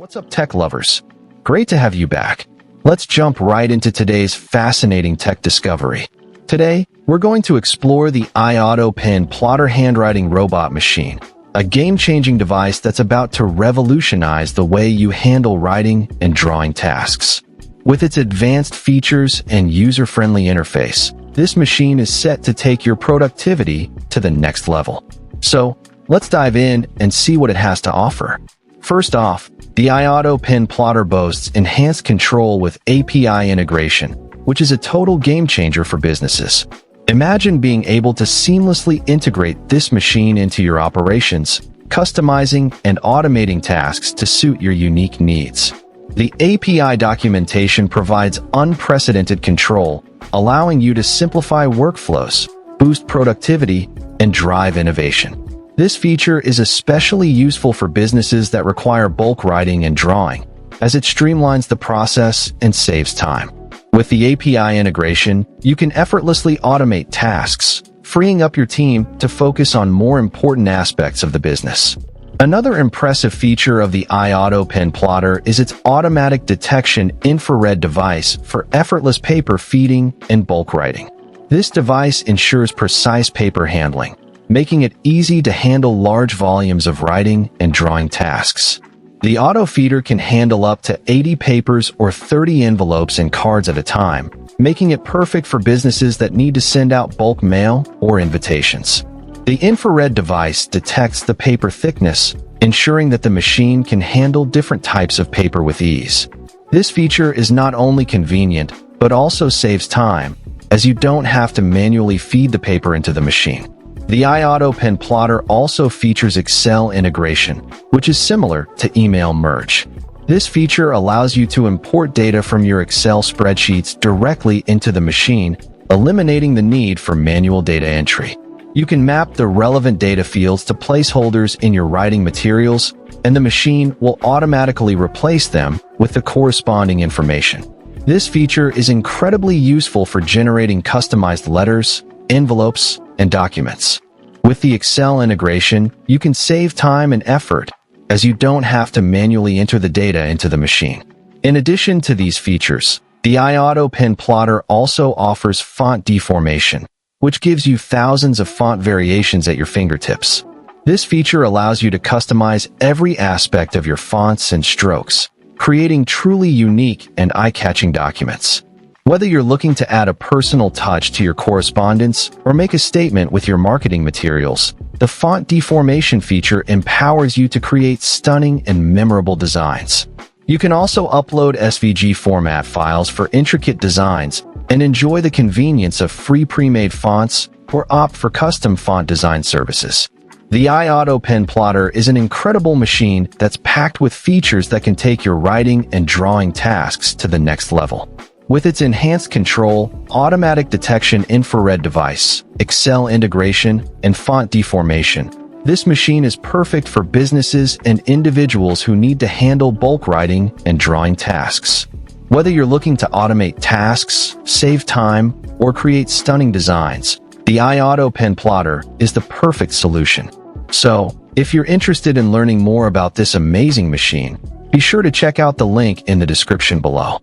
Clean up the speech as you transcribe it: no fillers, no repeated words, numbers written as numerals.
What's up, tech lovers? Great to have you back. Let's jump right into today's fascinating tech discovery. Today, we're going to explore the iAuto Pen PlotterHandwriting Robot Machine, a game-changing device that's about to revolutionize the way you handle writing and drawing tasks. With its advanced features and user-friendly interface, this machine is set to take your productivity to the next level. So, let's dive in and see what it has to offer. First off, the iAuto Pen Plotter boasts enhanced control with API integration, which is a total game-changer for businesses. Imagine being able to seamlessly integrate this machine into your operations, customizing and automating tasks to suit your unique needs. The API documentation provides unprecedented control, allowing you to simplify workflows, boost productivity, and drive innovation. This feature is especially useful for businesses that require bulk writing and drawing, as it streamlines the process and saves time. With the API integration, you can effortlessly automate tasks, freeing up your team to focus on more important aspects of the business. Another impressive feature of the iAuto Pen Plotter is its automatic detection infrared device for effortless paper feeding and bulk writing. This device ensures precise paper handling, making it easy to handle large volumes of writing and drawing tasks. The auto feeder can handle up to 80 papers or 30 envelopes and cards at a time, making it perfect for businesses that need to send out bulk mail or invitations. The infrared device detects the paper thickness, ensuring that the machine can handle different types of paper with ease. This feature is not only convenient, but also saves time, as you don't have to manually feed the paper into the machine. The iAuto Pen Plotter also features Excel integration, which is similar to email merge. This feature allows you to import data from your Excel spreadsheets directly into the machine, eliminating the need for manual data entry. You can map the relevant data fields to placeholders in your writing materials, and the machine will automatically replace them with the corresponding information. This feature is incredibly useful for generating customized letters, envelopes, and documents. With the Excel integration, you can save time and effort, as you don't have to manually enter the data into the machine. In addition to these features, the iAuto Pen Plotter also offers font deformation, which gives you thousands of font variations at your fingertips. This feature allows you to customize every aspect of your fonts and strokes, creating truly unique and eye-catching documents. Whether you're looking to add a personal touch to your correspondence or make a statement with your marketing materials, the font deformation feature empowers you to create stunning and memorable designs. You can also upload SVG format files for intricate designs and enjoy the convenience of free pre-made fonts or opt for custom font design services. The iAuto Pen Plotter is an incredible machine that's packed with features that can take your writing and drawing tasks to the next level. With its enhanced control, automatic detection infrared device, Excel integration, and font deformation, this machine is perfect for businesses and individuals who need to handle bulk writing and drawing tasks. Whether you're looking to automate tasks, save time, or create stunning designs, the iAuto Pen Plotter is the perfect solution. So, if you're interested in learning more about this amazing machine, be sure to check out the link in the description below.